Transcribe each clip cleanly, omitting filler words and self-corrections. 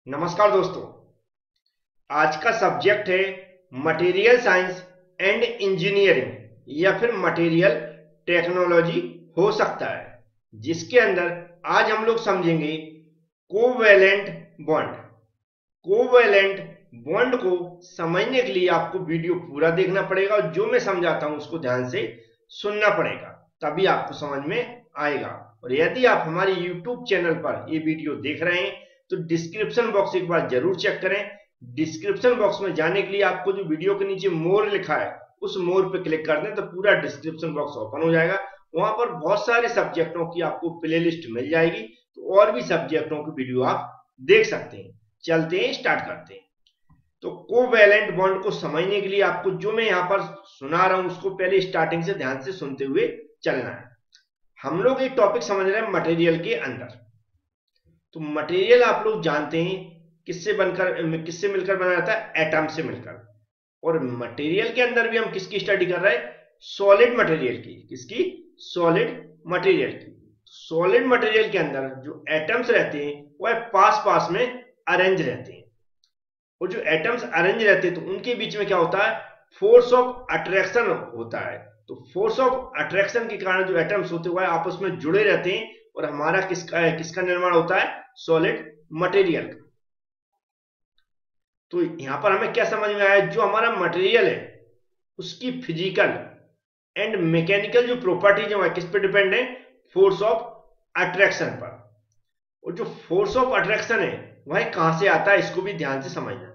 नमस्कार दोस्तों। आज का सब्जेक्ट है मटेरियल साइंस एंड इंजीनियरिंग या फिर मटेरियल टेक्नोलॉजी हो सकता है, जिसके अंदर आज हम लोग समझेंगे कोवैलेंट बॉन्ड। कोवैलेंट बॉन्ड को समझने के लिए आपको वीडियो पूरा देखना पड़ेगा और जो मैं समझाता हूं उसको ध्यान से सुनना पड़ेगा, तभी आपको समझ में आएगा। और यदि आप हमारे YouTube चैनल पर ये वीडियो देख रहे हैं तो डिस्क्रिप्शन बॉक्स एक बार जरूर चेक करें। डिस्क्रिप्शन बॉक्स में जाने के लिए आपको जो वीडियो के नीचे मोर लिखा है उस मोर पे क्लिक कर दें तो पूरा डिस्क्रिप्शन बॉक्स ओपन हो जाएगा। वहां पर बहुत सारे सब्जेक्टों की आपको प्लेलिस्ट मिल जाएगी, तो और भी सब्जेक्टों की वीडियो आप देख सकते हैं। चलते हैं, स्टार्ट करते हैं। तो कोवैलेंट बॉन्ड को समझने के लिए आपको जो मैं यहां पर सुना रहा हूं उसको पहले स्टार्टिंग से ध्यान से सुनते हुए चलना है। हम लोग एक टॉपिक समझ रहे हैं मटेरियल के अंदर। तो मटेरियल आप लोग जानते हैं किससे मिलकर बना जाता है? एटम से मिलकर। और मटेरियल के अंदर भी हम किसकी स्टडी कर रहे हैं? सॉलिड मटेरियल की। किसकी? सॉलिड मटेरियल की। सॉलिड मटेरियल के अंदर जो एटम्स रहते हैं वह पास पास में अरेंज रहते हैं। और जो एटम्स अरेंज रहते हैं तो उनके बीच में क्या होता है? फोर्स ऑफ अट्रैक्शन होता है। तो फोर्स ऑफ अट्रैक्शन के कारण जो एटम्स होते हैं वह आपस में जुड़े रहते हैं और हमारा किसका निर्माण होता है? सॉलिड मटेरियल का। तो यहां पर हमें क्या समझ में आया? जो हमारा मटेरियल है उसकी फिजिकल एंड मैकेनिकल जो प्रॉपर्टीज है वह किस पे डिपेंड है? फोर्स ऑफ अट्रैक्शन पर। और जो फोर्स ऑफ अट्रैक्शन है वह कहां से आता है इसको भी ध्यान से समझना।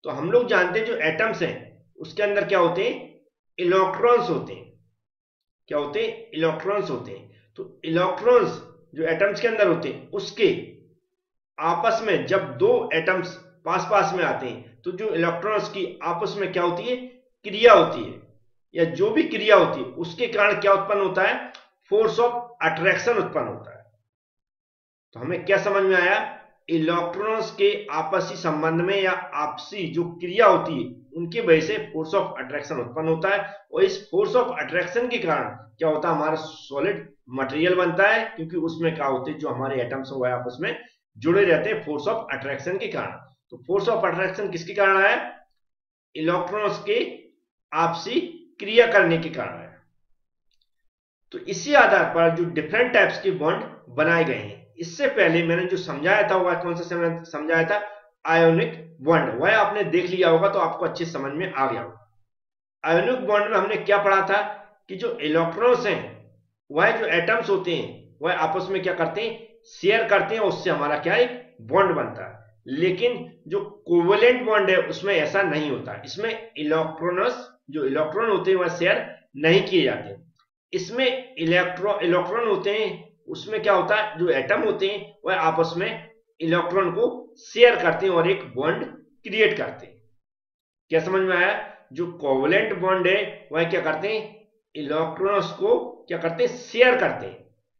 तो हम लोग जानते हैं जो एटम्स हैं उसके अंदर क्या होते हैं? इलेक्ट्रॉन्स होते हैं। क्या होते हैं? इलेक्ट्रॉन्स होते हैं। तो इलेक्ट्रॉन्स जो एटम्स के अंदर होते हैं उसके आपस में जब दो एटम्स पास पास में आते हैं तो जो इलेक्ट्रॉन्स की आपस में क्या होती है? क्रिया होती है, या जो भी क्रिया होती है उसके कारण क्या उत्पन्न होता है? फोर्स ऑफ अट्रैक्शन उत्पन्न होता है। तो हमें क्या समझ में आया? इलेक्ट्रॉन्स के आपसी संबंध में या आपसी जो क्रिया होती है उनकी वजह से फोर्स ऑफ अट्रैक्शन उत्पन्न होता है। और इस फोर्स ऑफ अट्रैक्शन के कारण क्या होता है? हमारा सॉलिड मटेरियल बनता है, क्योंकि उसमें क्या होते हैं? जो हमारे एटम्स हैं वह आपस में जुड़े रहते हैं फोर्स ऑफ अट्रैक्शन के कारण। तो फोर्स ऑफ अट्रैक्शन किसके कारण है? इलेक्ट्रॉन्स के आपसी क्रिया करने के कारण है। तो इसी आधार पर जो डिफरेंट टाइप्स के बॉन्ड बनाए गए हैं। इससे पहले मैंने जो समझाया था वह कौन सा समझाया था? Ionic bond. वह आपने देख लिया होगा तो आपको अच्छे समझ में आ गया होगा। आयोनिक बॉन्ड में हमने क्या पढ़ा था कि जो इलेक्ट्रॉन्स हैं वह जो एटम्स होते हैं वह आपस में क्या करते हैं? शेयर करते हैं। उससे हमारा क्या? एक बॉन्ड बनता है। लेकिन जो कोवेलेंट बॉन्ड है उसमें ऐसा नहीं होता। इसमें जो इलेक्ट्रॉन होते हैं वह शेयर नहीं किए जाते। इसमें इलेक्ट्रॉन होते हैं, उसमें क्या होता है? जो एटम होते हैं वह आपस में इलेक्ट्रॉन को शेयर करते हैं और एक बॉन्ड क्रिएट करते हैं। क्या समझ में आया? जो कोवेलेंट बॉन्ड है वह क्या करते हैं? इलेक्ट्रॉन्स को क्या करते हैं? शेयर करते हैं।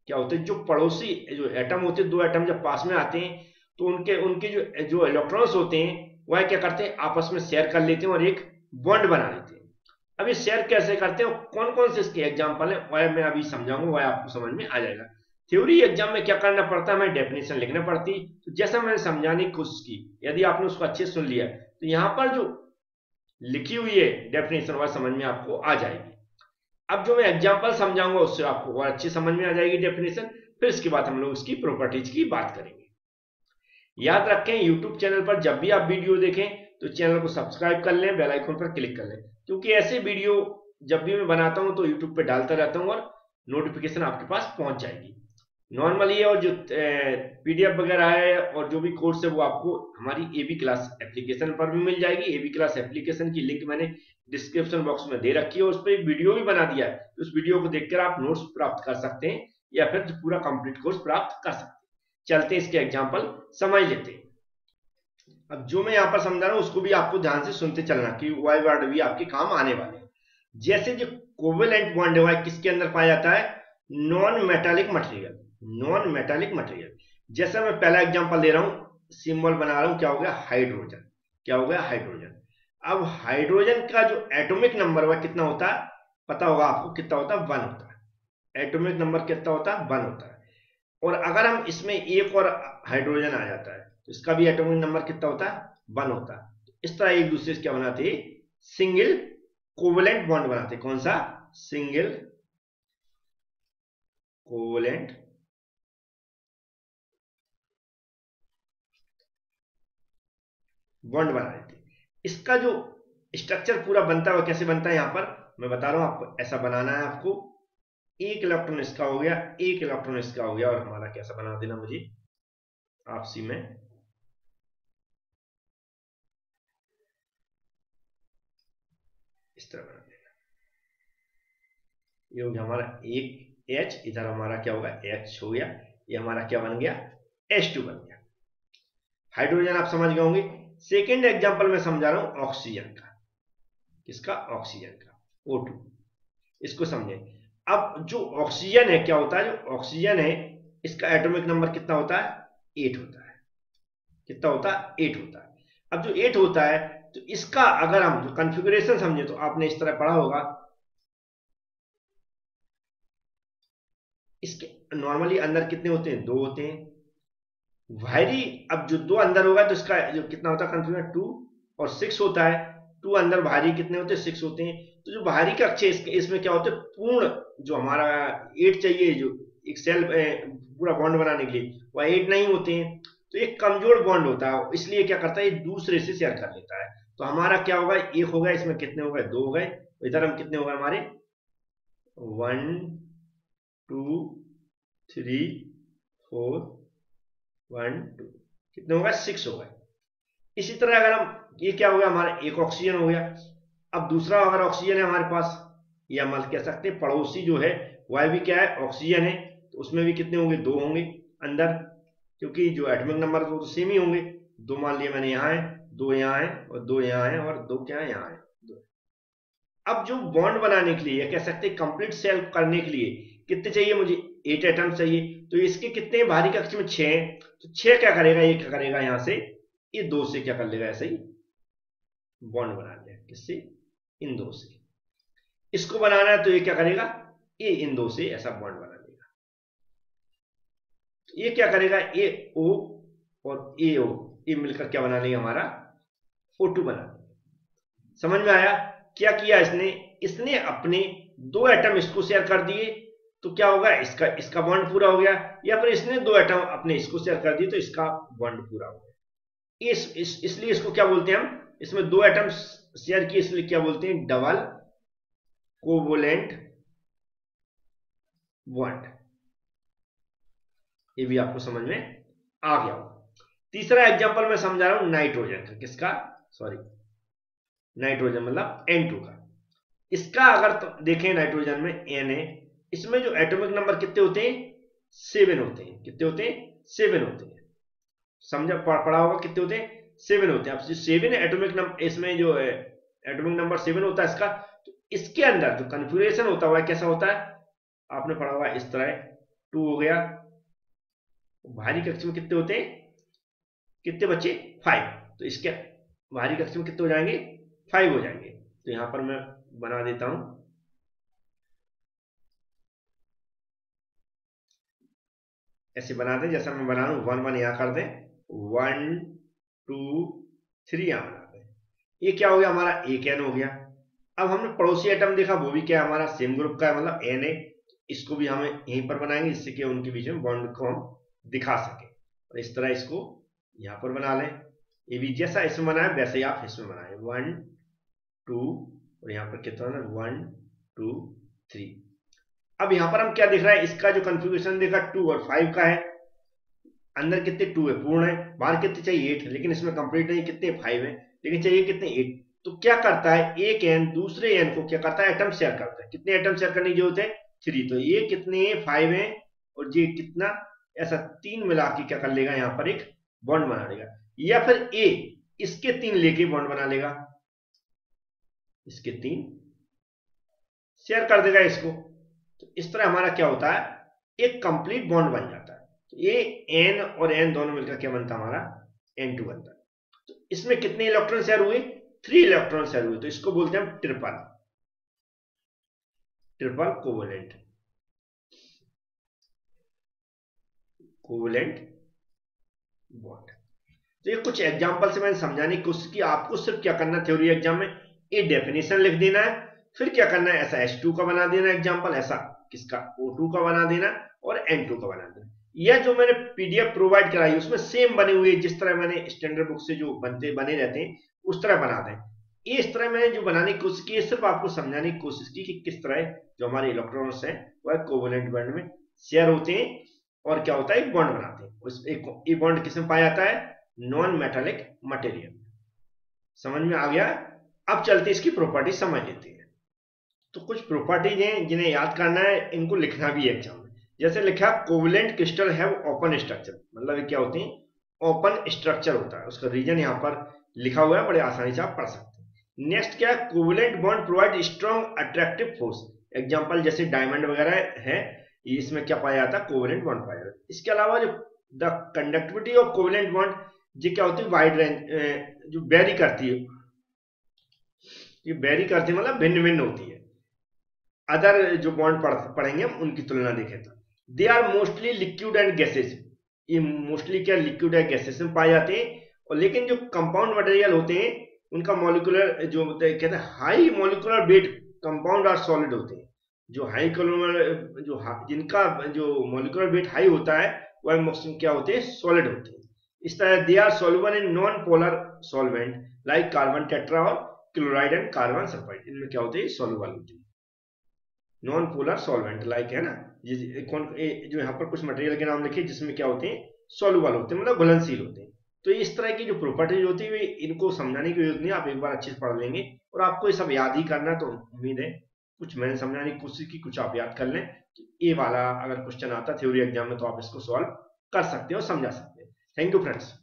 क्या होते हैं? जो पड़ोसी जो एटम होते हैं, दो एटम जब पास में आते हैं तो उनके उनके जो जो इलेक्ट्रॉन्स होते हैं वह क्या करते हैं? आपस में शेयर कर लेते हैं और एक बॉन्ड बना लेते हैं। अब ये शेयर कैसे करते हैं, कौन कौन से इसके एग्जाम्पल है वह मैं अभी समझाऊंगा, वह आपको समझ में आ जाएगा। थ्योरी एग्जाम में क्या करना पड़ता है? हमें डेफिनेशन लिखना पड़ती है। तो जैसा मैंने समझाने की कोशिश की, यदि आपने उसको अच्छे सुन लिया तो यहाँ पर जो लिखी हुई है डेफिनेशन वह समझ में आपको आ जाएगी। अब जो मैं एग्जाम्पल समझाऊंगा उससे आपको और अच्छी समझ में आ जाएगी डेफिनेशन। फिर इसके बाद हम लोग इसकी प्रॉपर्टीज की बात करेंगे। याद रखें, यूट्यूब चैनल पर जब भी आप वीडियो देखें तो चैनल को सब्सक्राइब कर लें, बेल आइकन पर क्लिक कर लें, क्योंकि ऐसे वीडियो जब भी मैं बनाता हूं तो यूट्यूब पे डालता रहता हूं और नोटिफिकेशन आपके पास पहुंच जाएगी। नॉर्मली है, और जो पीडीएफ वगैरह है और जो भी कोर्स है वो आपको हमारी एबी क्लास एप्लीकेशन पर भी मिल जाएगी। एबी क्लास एप्लीकेशन की लिंक मैंने डिस्क्रिप्शन बॉक्स में दे रखी है, उस पर एक वीडियो भी बना दिया है। तो उस वीडियो को देखकर आप नोट्स प्राप्त कर सकते हैं या फिर पूरा कंप्लीट कोर्स प्राप्त कर सकते हैं। चलते हैं, इसके एग्जाम्पल समझ लेते हैं। अब जो मैं यहां पर समझा रहा हूं उसको भी आपको ध्यान से सुनते चलना कि वाई वर्ड भी आपके काम आने वाले हैं। जैसे जो कोवेलेंट बॉन्ड है किसके अंदर पाया जाता है? Non metallic material. Non metallic material. जैसा मैं पहला एग्जांपल ले रहा हूं, सिंबल बना रहा हूं, क्या हो गया? हाइड्रोजन। क्या हो गया? हाइड्रोजन। अब हाइड्रोजन का जो एटॉमिक नंबर वह कितना होता है? पता होगा आपको कितना होता है? 1 होता है। एटॉमिक नंबर कितना होता है? 1 होता है। और अगर हम इसमें एक और हाइड्रोजन आ जाता है तो इसका भी एटॉमिक नंबर कितना होता है, 1 होता है। इस तरह एक दूसरे से क्या बनाते, सिंगल कोवलेंट बॉन्ड बनाते। कौन सा, सिंगल कोवलेंट बॉन्ड बना देते। इसका जो स्ट्रक्चर पूरा बनता है वो कैसे बनता है, यहां पर मैं बता रहा हूं आपको। ऐसा बनाना है आपको, एक इलेक्ट्रॉन इसका हो गया, एक इलेक्ट्रॉन इसका हो गया, और हमारा कैसा बना देना मुझे आपसी में, इस तरह बना देना। ये हो गया हमारा एक H, इधर हमारा क्या होगा, H हो गया। ये हमारा क्या बन गया, H2 बन गया। हाइड्रोजन आप समझ गए होंगे। सेकेंड एग्जांपल में समझा रहा हूं ऑक्सीजन का। किसका, ऑक्सीजन का, O2। इसको समझे। अब जो ऑक्सीजन है क्या होता है, जो ऑक्सीजन है इसका एटॉमिक नंबर कितना होता है, 8 होता है। कितना होता है, 8 होता है। अब जो 8 होता है तो इसका अगर हम जो कॉन्फ़िगरेशन समझे तो आपने इस तरह पढ़ा होगा, इसके नॉर्मली अंदर कितने होते हैं, 2 होते हैं। बाहरी अब जो 2 अंदर होगा तो इसका जो कितना होता है कॉन्फ़िगरेशन, 2 और 6 होता है। 2 अंदर बाहरी कितने होते हैं, 6 होते हैं। तो जो बाहरी कक्ष है इसमें क्या होते हैं, पूर्ण जो हमारा 8 चाहिए, जो एक सेल पूरा बॉन्ड बनाने के लिए, वह 8 नहीं होते हैं। तो एक कमजोर बॉन्ड होता है, इसलिए क्या करता है, एक दूसरे से शेयर कर लेता है। तो हमारा क्या होगा, एक हो गया, इसमें कितने हो गए, 2 हो गए। इधर हम कितने हो गए हमारे, 1 2 3 4 1 2, कितने हो गए, 6 हो गए। इसी तरह अगर हम, ये क्या हो गया हमारा, एक ऑक्सीजन हो गया। अब दूसरा अगर ऑक्सीजन है हमारे पास, या हम कह सकते हैं पड़ोसी जो है वह भी क्या है, ऑक्सीजन है। तो उसमें भी कितने होंगे, 2 होंगे अंदर, क्योंकि जो एटॉमिक नंबर तो सेम ही होंगे। 2 मान लिया मैंने, यहाँ है 2, यहाँ है और 2 यहाँ है, और 2 क्या है, यहाँ है 2। अब जो बॉन्ड बनाने के लिए, या कह सकते हैं कंप्लीट सेल करने के लिए कितने चाहिए मुझे, 8 एटम चाहिए। तो इसके कितने बाहरी कक्ष में 6 हैं। तो 6 क्या करेगा, ये क्या करेगा, यहां से ये 2 से क्या कर लेगा, ऐसे ही बॉन्ड बना लेगा। किससे, इन 2 से। इसको बनाना है तो ये क्या करेगा, ये इन 2 से ऐसा बॉन्ड बना लेगा। तो ये क्या करेगा, ए ओ और ए ओ, ये मिलकर क्या बना लेगा, हमारा O2 बना लेगा। समझ में आया, क्या किया इसने, इसने अपने 2 एटम इसको शेयर कर दिए, तो क्या होगा, इसका बॉन्ड पूरा हो गया। या फिर इसने 2 एटम अपने इसको शेयर कर दिए तो इसका बॉन्ड पूरा हो गया। इसलिए इसको क्या बोलते हैं हम, इसमें 2 एटम शेयर किए, इसलिए क्या बोलते हैं, डबल कोवलेंट बॉन्ड। ये भी आपको समझ में आ गया होगा। तीसरा एग्जांपल मैं समझा रहा हूं नाइट्रोजन का। किसका, सॉरी, नाइट्रोजन मतलब N2 का। इसका अगर तो देखें, नाइट्रोजन में N है, इसमें जो एटॉमिक नंबर कितने होते हैं, 7 होते हैं। कितने होते हैं, 7 होते हैं। समझा, पढ़ा होगा कितने होते हैं, 7 होते हैं। अब 7 एटॉमिक नंबर, इसमें जो एटॉमिक नंबर 7 होता है इसका, तो इसके अंदर जो कन्फिगरेशन होता हुआ कैसा होता है, आपने पढ़ा हुआ इस तरह, 2 हो गया। भारी कक्ष में कितने होते हैं, कितने बच्चे, 5। तो इसके भारी कक्ष में कितने हो जाएंगे, 5 हो जाएंगे। तो यहां पर मैं बना देता हूं, ऐसे बना दें जैसा मैं बना रहा हूं। 1 1 यहां कर दें, 1 2 3 यहां बना दें। ये क्या हो गया, हमारा एक एन हो गया। अब हमने पड़ोसी एटम देखा, वो भी क्या है, हमारा सेम ग्रुप का है, मतलब एन है। इसको भी हमें यहीं पर बनाएंगे, जिससे कि उनके बीच में बॉन्ड को हम दिखा सके। और इस तरह इसको यहां पर बना लें। ये भी जैसा इसमें बनाए वैसे ही आप इसमें बनाए, 1 2, और यहां पर कितना है, 1 2 3। अब यहां पर हम क्या दिख रहा है, इसका जो कन्फिगरेशन देखा 2 और 5 का है। अंदर कितने, 2 है पूर्ण है, बाहर कितने चाहिए, 8 है, लेकिन इसमें कंप्लीट नहीं, कितने 5 है, लेकिन चाहिए कितने, 8। तो क्या करता है, एक एन दूसरे एन को क्या करता है, एटम शेयर करता है। कितने एटम शेयर करने की जरूरत है, 3। तो ये कितने, 5 है, और ये कितना, ऐसा 3 मिला के क्या कर लेगा, यहां पर एक बॉन्ड बना लेगा। या फिर ए इसके 3 लेके बॉन्ड बना लेगा, इसके 3 शेयर कर देगा इसको। तो इस तरह हमारा क्या होता है, एक कंप्लीट बॉन्ड बन जाता है। तो ये एन और एन दोनों मिलकर क्या बनता है, हमारा N2 बनता है। तो इसमें कितने इलेक्ट्रॉन शेयर हुए, 3 इलेक्ट्रॉन शेयर हुए। तो इसको बोलते हैं हम ट्रिपल कोवलेंट। Covalent bond. तो ये कुछ एग्जांपल से मैंने समझाने की कोशिश की। आपको सिर्फ क्या करना है थ्योरी एग्जाम में, ये डेफिनेशन लिख देना है, फिर क्या करना है, ऐसा H2 का बना देना एग्जांपल, ऐसा किसका O2 का बना देना और N2 का बना देना। यह जो मैंने पीडीएफ प्रोवाइड कराई उसमें सेम बने हुए, जिस तरह मैंने स्टैंडर्ड बुक से जो बने रहते हैं उस तरह बना दें। ये इस तरह मैंने जो बनाने की कोशिश की, सिर्फ आपको समझाने की कोशिश की कि किस तरह जो हमारे इलेक्ट्रॉन्स हैं वह कोवेलेंट बॉन्ड में शेयर होते हैं और क्या होता है, एक बॉन्ड बनाते हैं। उस एक बॉन्ड किसमें पाया जाता है, नॉन मेटालिक मटेरियल। समझ में आ गया। अब चलते इसकी प्रॉपर्टी समझ लेते हैं। तो कुछ प्रॉपर्टीज हैं जिन्हें याद करना है, इनको लिखना भी है एग्जाम में। जैसे लिखा covalent crystal have open structure, मतलब क्या होते हैं, ओपन स्ट्रक्चर होता है। उसका रीजन यहाँ पर लिखा हुआ है, बड़े आसानी से आप पढ़ सकते हैं। नेक्स्ट क्या है, covalent bond provide strong attractive force. Example जैसे डायमंड वगैरह है, इसमें क्या पाया जाता है, कोवेलेंट बॉन्ड पाया जाता है। इसके अलावा जो the conductivity of covalent bond, ये क्या होती है, वाइड रेंज, जो वेरी करती है, ये वेरी करती है मतलब भिन्न भिन्न होती है। अदर जो बॉन्ड पढ़ेंगे हम उनकी तुलना देखें तो they are mostly liquid and gases. ये मोस्टली क्या लिक्विड है गैसेस में पाए जाते हैं। और लेकिन जो कंपाउंड मटेरियल होते हैं उनका मॉलिक्यूलर जो कहते हैं हाई मॉलिक्यूलर वेट कंपाउंड और सॉलिड होते हैं। जो हाई जिनका जो मॉलिक्यूलर वेट हाई होता है वह मोस्टली क्या होते हैं, सॉलिड होते हैं। इस तरह they are soluble in non polar solvent like carbon tetra और क्लोराइड एंड कार्बन सल्फाइड। इनमें क्या होते हैं, सॉल्युबल होते हैं। नॉन पोलर सॉल्वेंट लाइक है ना, जो यहाँ पर कुछ मटेरियल के नाम लिखे जिसमें क्या होते हैं, सॉल्युबल होते हैं, मतलब घुलनशील होते हैं। तो इस तरह की जो प्रॉपर्टीज होती है इनको समझाने की जरूरत नहीं, आप एक बार अच्छे से पढ़ लेंगे और आपको ये सब याद ही करना। तो उम्मीद है कुछ मैंने समझाने की कोशिश की, कुछ आप याद कर लें। तो ये वाला अगर क्वेश्चन आता थ्योरी एग्जाम में तो आप इसको सॉल्व कर सकते हो, समझा सकते हैं। Thank you friends.